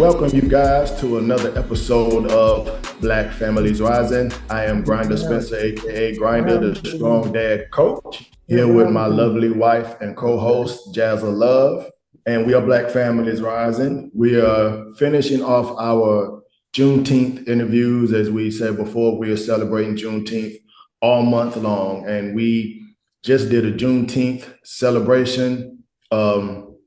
Welcome you guys to another episode of Black Families Rising. I am Grinder Spencer, aka Grinder, the Strong Dad Coach, here with my lovely wife and co-host Jazza Love. And we are Black Families Rising. We are finishing off our Juneteenth interviews. As we said before, we are celebrating Juneteenth all month long. And we just did a Juneteenth celebration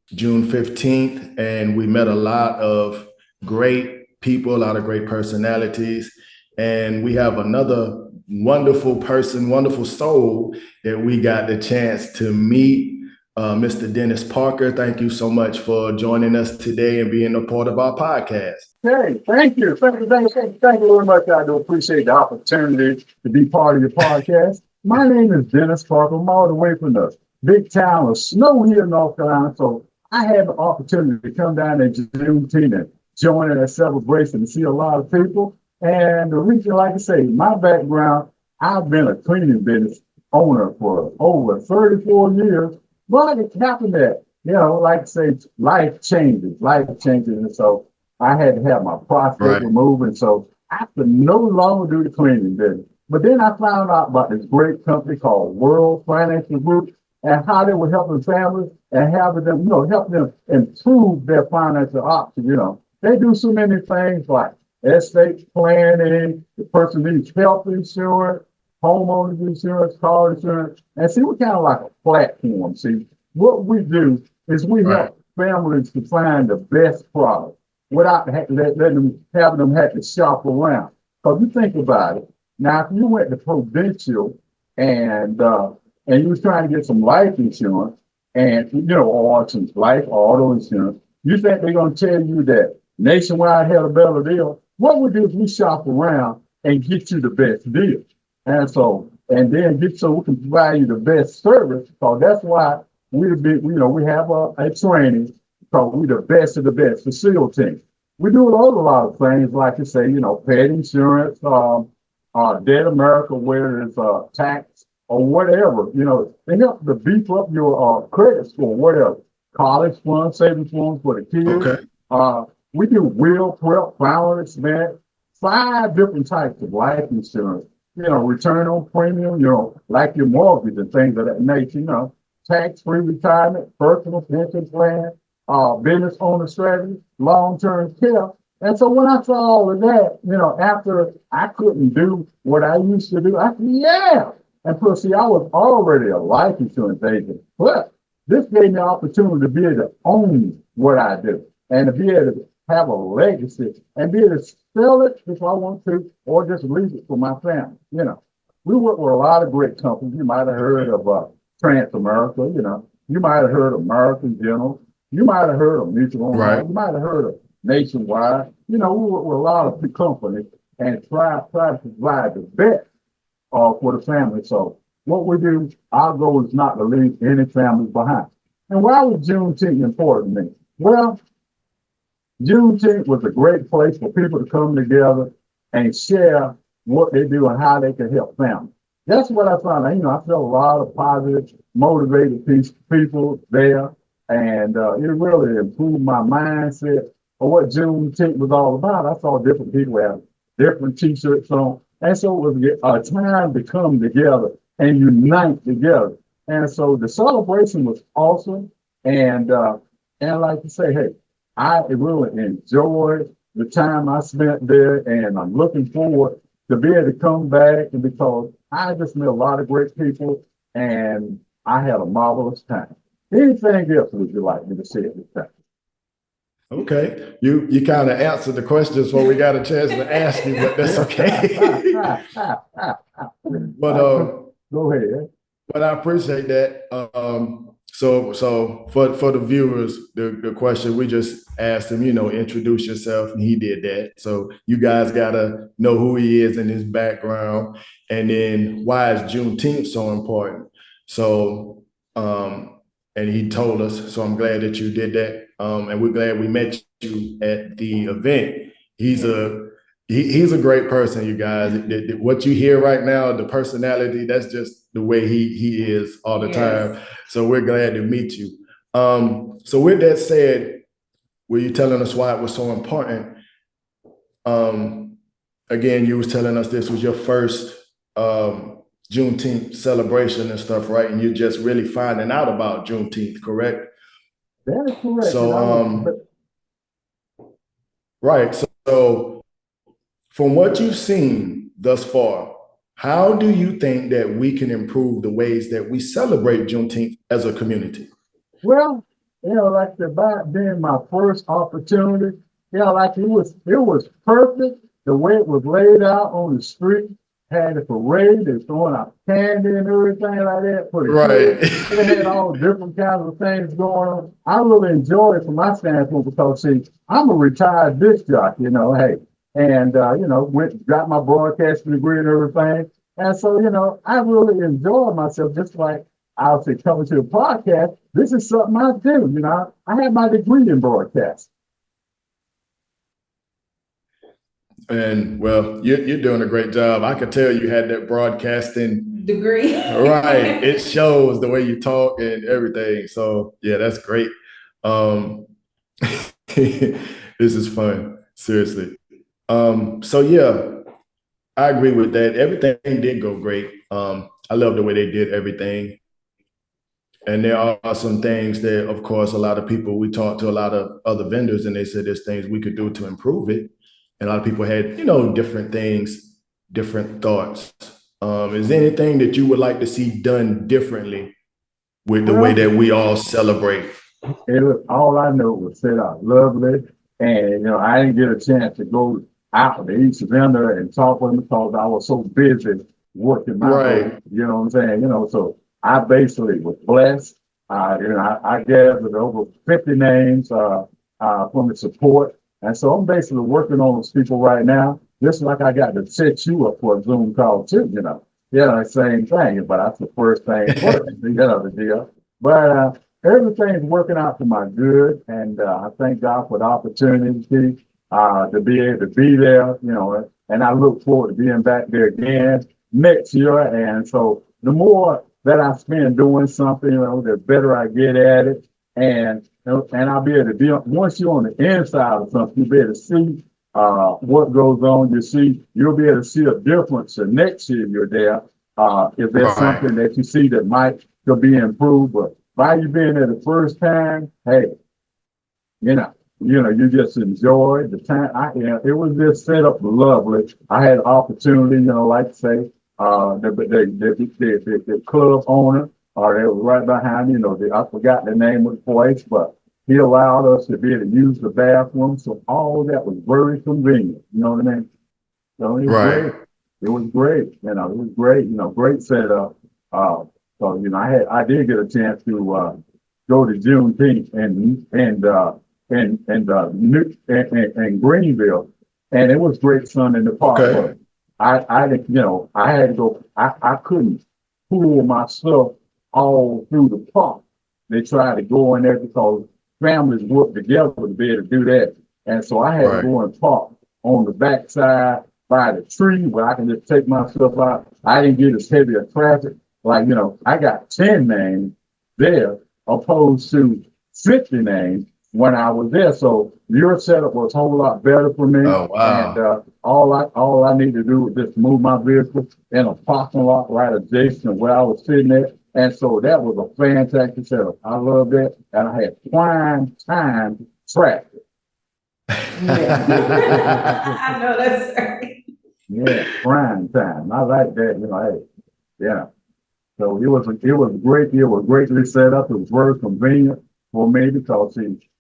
June 15th, and we met a lot of great people, a lot of great personalities. And we have another wonderful person, wonderful soul that we got the chance to meet, Mr. Dennis Parker. Thank you so much for joining us today and being a part of our podcast. Hey, thank you. Thank you very much. I do appreciate the opportunity to be part of your podcast. My name is Dennis Parker. I'm all the way from the big town of Snow Hill, North Carolina. So I had the opportunity to come down in Juneteenth and join in that celebration and see a lot of people. And the reason, like I say, my background, I've been a cleaning business owner for over 34 years. But it happened that, like I say, life changes. And so I had to have my prostate removed. And so I could no longer do the cleaning business. But then I found out about this great company called World Financial Group, and how they were helping families and having them, help them improve their financial options. They do so many things like estate planning, the person needs health insurance, homeowners insurance, car insurance. And see, we're kind of like a platform. See, what we do is we help families to find the best product without having them have to shop around. Because you think about it, now if you went to Prudential and you was trying to get some life insurance and, or some life auto insurance, you think they're going to tell you that Nationwide had a better deal? What we do is we shop around and get you the best deal. And then we can provide you the best service. So that's why we have a training called we the best of the best facility. We do a lot of things like you say, pet insurance, Dead America, whether it's tax or whatever, they help to beef up your credit score, whatever. College funds, savings funds for the kids. Okay. We do will prep, balance, man, 5 different types of life insurance. Return on premium, like your mortgage and things of that nature, tax-free retirement, personal pension plan, business owner strategy, long-term care. And so when I saw all of that, after I couldn't do what I used to do, I said, yeah. And plus, see, I was already a life insurance agent, but this gave me an opportunity to be able to own what I do and to be able to have a legacy and be able to sell it if I want to, or just leave it for my family. We work with a lot of great companies. You might have heard of Transamerica, you might have heard of American General, you might have heard of Mutual, you might have heard of Nationwide. We work with a lot of big companies and try to provide the best for the family. So what we do, our goal is not to leave any families behind. And why was Juneteenth important to me? Well, Juneteenth was a great place for people to come together and share what they do and how they can help families. That's what I found. I felt a lot of positive, motivated people there, and it really improved my mindset of what Juneteenth was all about. I saw different people have different T-shirts on, and so it was a time to come together and unite together. And so the celebration was awesome, and like to say, hey, I really enjoyed the time I spent there, and I'm looking forward to be able to come back, and because I just met a lot of great people, and I had a marvelous time. Anything else would you like me to say at this time? Okay, you kind of answered the questions before we got a chance to ask you, but that's okay. But go ahead. But I appreciate that. So for the viewers, the question we just asked him, introduce yourself, and he did that. So you guys gotta know who he is and his background, and then why is Juneteenth so important. So and he told us. So I'm glad that you did that, and we're glad we met you at the event. He's a great person, you guys. What you hear right now, the personality, that's just the way he is all the time. So we're glad to meet you. So with that said, were you telling us why it was so important? Again, you was telling us this was your first Juneteenth celebration and stuff, right? And you're just really finding out about Juneteenth, correct? That is correct. So, right. So from what you've seen thus far, how do you think that we can improve the ways that we celebrate Juneteenth as a community? Well, like about being my first opportunity, like it was perfect the way it was laid out on the street. Had a parade, they throwing out candy and everything like that for the Right. kids. They had all different kinds of things going on. I really enjoyed it from my standpoint because see, I'm a retired disc jockey, hey, and got my broadcasting degree and everything. And so, I really enjoyed myself just like I'll say coming to the podcast. This is something I do, I have my degree in broadcast. And well, you're doing a great job. I could tell you had that broadcasting degree. Right. It shows the way you talk and everything. So yeah, that's great. This is fun. Seriously. So yeah, I agree with that. Everything did go great. I love the way they did everything. And there are some things that, of course, a lot of people, we talked to a lot of other vendors and they said there's things we could do to improve it. And a lot of people had, different things, different thoughts. Is there anything that you would like to see done differently with the way that we all celebrate? All I know was set out lovely. And, I didn't get a chance to go out to each vendor and talk with them because I was so busy working my way, you know what I'm saying? So I basically was blessed. I gathered over 50 names from the support. And so I'm basically working on those people right now. Just like I got to set you up for a Zoom call too, same thing, but that's the first thing first, the deal. But everything's working out for my good. And I thank God for the opportunity to be able to be there, and I look forward to being back there again next year. And so the more that I spend doing something, the better I get at it. And I'll be able to be, once you're on the inside of something, you'll be able to see what goes on. You'll be able to see a difference the next year you're there. If there's something that you see that could be improved, but by you being there the first time, hey, you just enjoyed the time. It was just set up lovely. I had opportunity, like to say, the club owner, or they was right behind me, I forgot the name of the place, but he allowed us to be able to use the bathroom. So all that was very convenient. You know what I mean? So it was great. It was great. It was great, great setup. So, I did get a chance to go to Juneteenth and Greenville, and it was great sun in the park. Okay. I had to go. I couldn't pull myself all through the park. They tried to go in there because families work together to be able to do that, and so I had to go and park on the backside by the tree where I can just take myself out. I didn't get as heavy a traffic. Like, I got 10 names there opposed to 50 names when I was there. So your setup was a whole lot better for me. Oh, wow. And all I need to do is just move my vehicle in a parking lot right adjacent to where I was sitting at. And so that was a fantastic setup. I love that. And I had prime time traffic. Yeah. I know that's right. Yeah, prime time. I like that, yeah. So it was great. It was greatly set up. It was very convenient for me because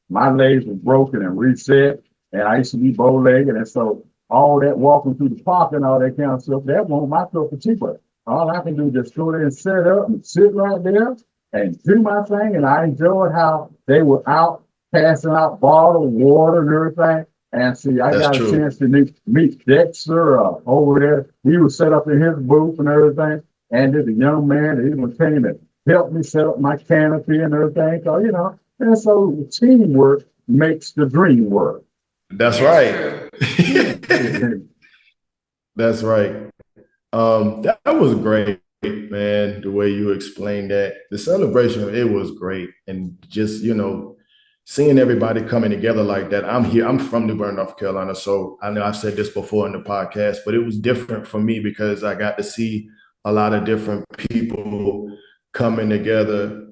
my legs were broken and reset, and I used to be bow-legged, and so all that walking through the park and all that kind of stuff, that wasn't my cup of tea. But all I can do is just go there and set up and sit right there and do my thing. And I enjoyed how they were out passing out bottled water and everything. And see, I got a chance to meet Dexter over there. He was set up in his booth and everything. And there's a young man that even came and helped me set up my canopy and everything. So, and so teamwork makes the dream work. That's right. That's right. That was great, man, the way you explained that. The celebration, it was great. And just, seeing everybody coming together like that. I'm from New Bern, North Carolina. So I know I've said this before in the podcast, but it was different for me because I got to see a lot of different people coming together,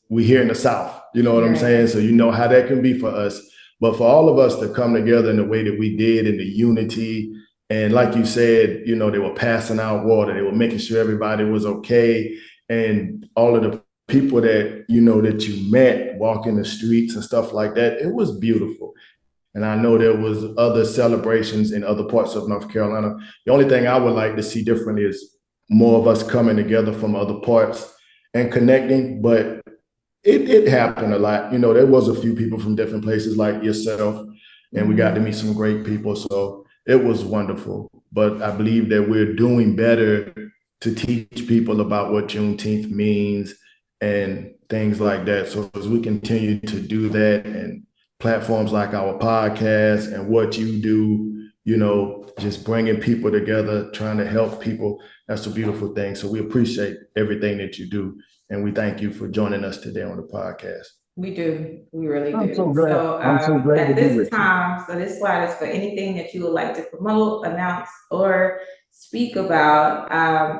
we here in the South, you know what I'm saying? So you know how that can be for us. But for all of us to come together in the way that we did, in the unity, and like you said, they were passing out water, they were making sure everybody was okay. And all of the people that, that you met walking the streets and stuff like that, it was beautiful. And I know there was other celebrations in other parts of North Carolina. The only thing I would like to see differently is more of us coming together from other parts and connecting. But it happened a lot. There was a few people from different places like yourself, and we got to meet some great people. So it was wonderful. But I believe that we're doing better to teach people about what Juneteenth means and things like that. So as we continue to do that, and platforms like our podcast and what you do, just bringing people together, trying to help people, that's a beautiful thing. So we appreciate everything that you do. And we thank you for joining us today on the podcast. We do. We really do. I'm so glad. I'm so glad at to be this with time, so this slide is for anything that you would like to promote, announce, or speak about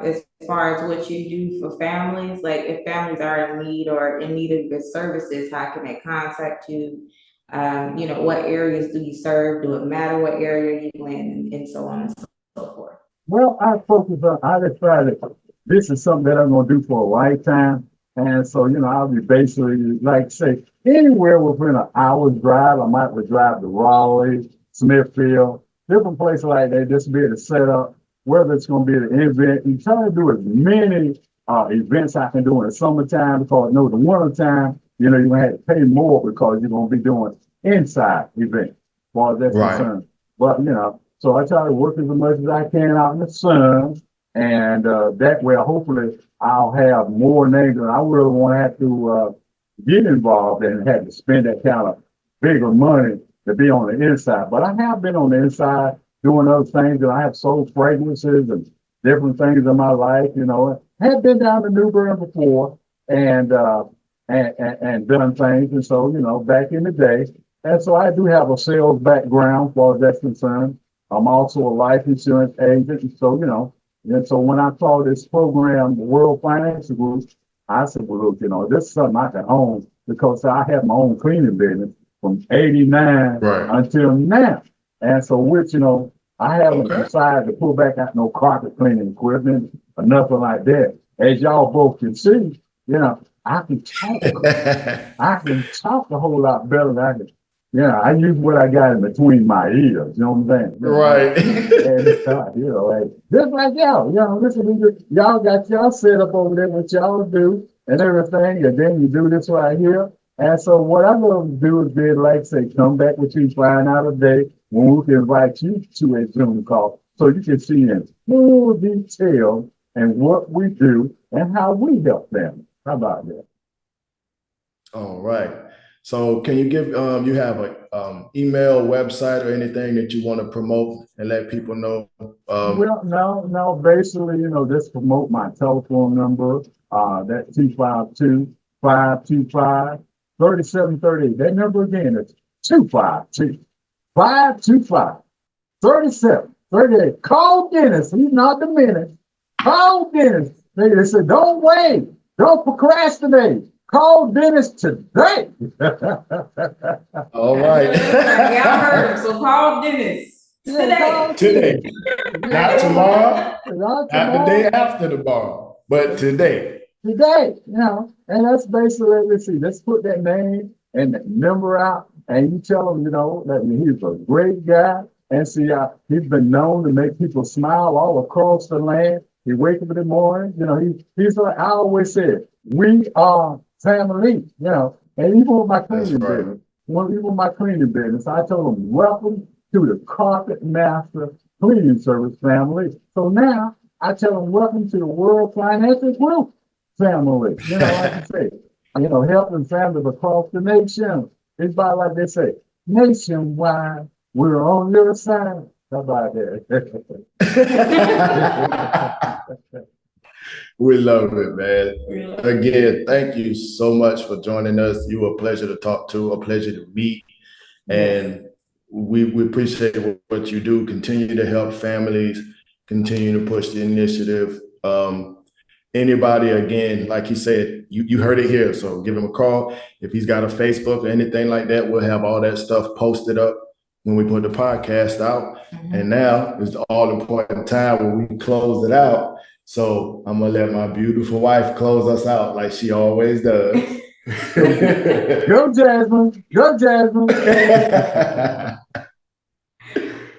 as far as what you do for families. Like if families are in need or in need of your services, how can they contact you? What areas do you serve? Do it matter what area you in, and so on and so forth? Well, I decided this is something that I'm going to do for a lifetime. And so, I'll be basically, like, say, anywhere within an hour's drive. I might would drive to Raleigh, Smithfield, different places like that, just to be able to set up, whether it's going to be an event. And trying to do as many events I can do in the summertime, because the wintertime, you're going to have to pay more because you're going to be doing inside events, as far as that's concerned. But, so I try to work as much as I can out in the sun. And that way, hopefully, I'll have more names, and I really won't have to get involved and have to spend that kind of bigger money to be on the inside. But I have been on the inside doing other things, and I have sold fragrances and different things in my life. I had been down to New Bern before and done things, and so back in the day. And so I do have a sales background, as far as that's concerned. I'm also a life insurance agent, and so and so when I saw this program, the World Financial Group, I said, well, look, this is something I can own, because I have my own cleaning business from 89 until now. And so I haven't decided to pull back out no carpet cleaning equipment or nothing like that. As y'all both can see, I can talk. I can talk a whole lot better than I can. I use what I got in between my ears, you know what I'm saying? Right. And just like y'all, listen, y'all got y'all set up over there, what y'all do and everything, and then you do this right here. And so what I'm going to do is be like say, come back with you, find out a day when we can invite you to a Zoom call, so you can see in full detail and what we do and how we help them. How about that? All right. So can you give, you have a email, website, or anything that you want to promote and let people know? Well, no, basically, just promote my telephone number. That's 252-525-3738. That number again is 252-525-3738. Call Dennis. He's not the minute. Call Dennis. They said, don't wait. Don't procrastinate. Call Dennis today. All right. Y'all heard him, so call Dennis today. Today. Not tomorrow, not the day after tomorrow, but today. Today, and that's basically, let's put that name and that number out, and you tell him, that he's a great guy. And see, he's been known to make people smile all across the land. He wakes up in the morning, he's like I always said, we are family, and even with my cleaning business, I told him, welcome to the Carpet Master Cleaning Service family. So now I tell them, welcome to the World Financial Group family. Like you say, helping families across the nation. It's about like they say, nationwide, we're on your side. How about that? We love it, man. Really. Again, thank you so much for joining us. You were a pleasure to talk to, a pleasure to meet. And we appreciate what you do. Continue to help families, continue to push the initiative. Anybody, again, like he said, you heard it here, so give him a call. If he's got a Facebook or anything like that, we'll have all that stuff posted up when we put the podcast out. And now is the all-important time when we close it out. So I'm gonna let my beautiful wife close us out like she always does. Go Jasmine, go Jasmine.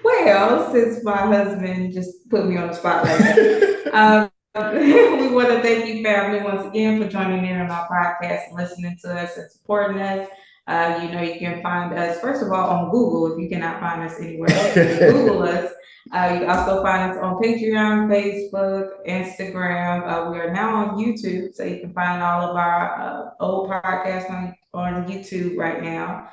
Well, since my husband just put me on the spot like that, we want to thank you, family, once again for joining in on our podcast and listening to us and supporting us. You know, you can find us, first of all, on Google. If you cannot find us anywhere else, you can Google us. You can also find us on Patreon, Facebook, Instagram. We are now on YouTube, so you can find all of our old podcasts on YouTube right now.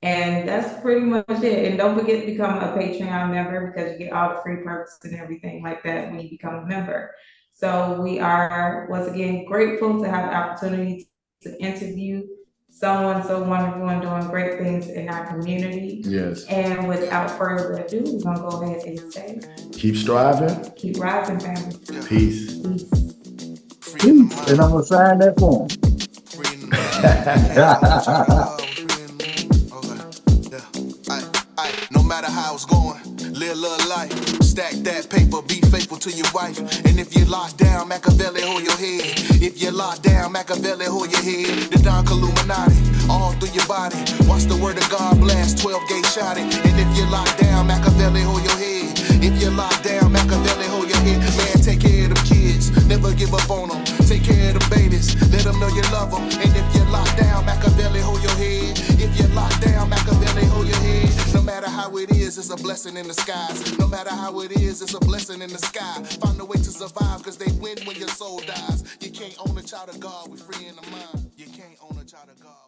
And that's pretty much it. And don't forget to become a Patreon member because you get all the free perks and everything like that when you become a member. So we are, once again, grateful to have the opportunity to interview someone so wonderful and doing great things in our community. Yes. And without further ado, we're going to go ahead and say, keep striving. Keep rising, family. Peace. Peace. And I'm going to sign that form. No matter how it's going, live a little life. Stack that paper, be faithful to your wife. And if you locked down, Machiavelli, hold your head. If you locked down, Machiavelli, hold your head. The Don Illuminati, all through your body. Watch the word of God blast, 12 gate shot it. And if you locked down, Machiavelli, hold your head. If you locked down, Machiavelli, hold your head. Man, take care of them kids, never give up on them. Take care of the babies, let them know you love them. And if you locked down, Machiavelli, hold your head. If you locked down, Machiavelli, hold your head. No matter how it is, it's a blessing in the skies. No matter how it is, it's a blessing in the sky. Find a way to survive, cause they win when your soul dies. You can't own a child of God with free in the mind. You can't own a child of God.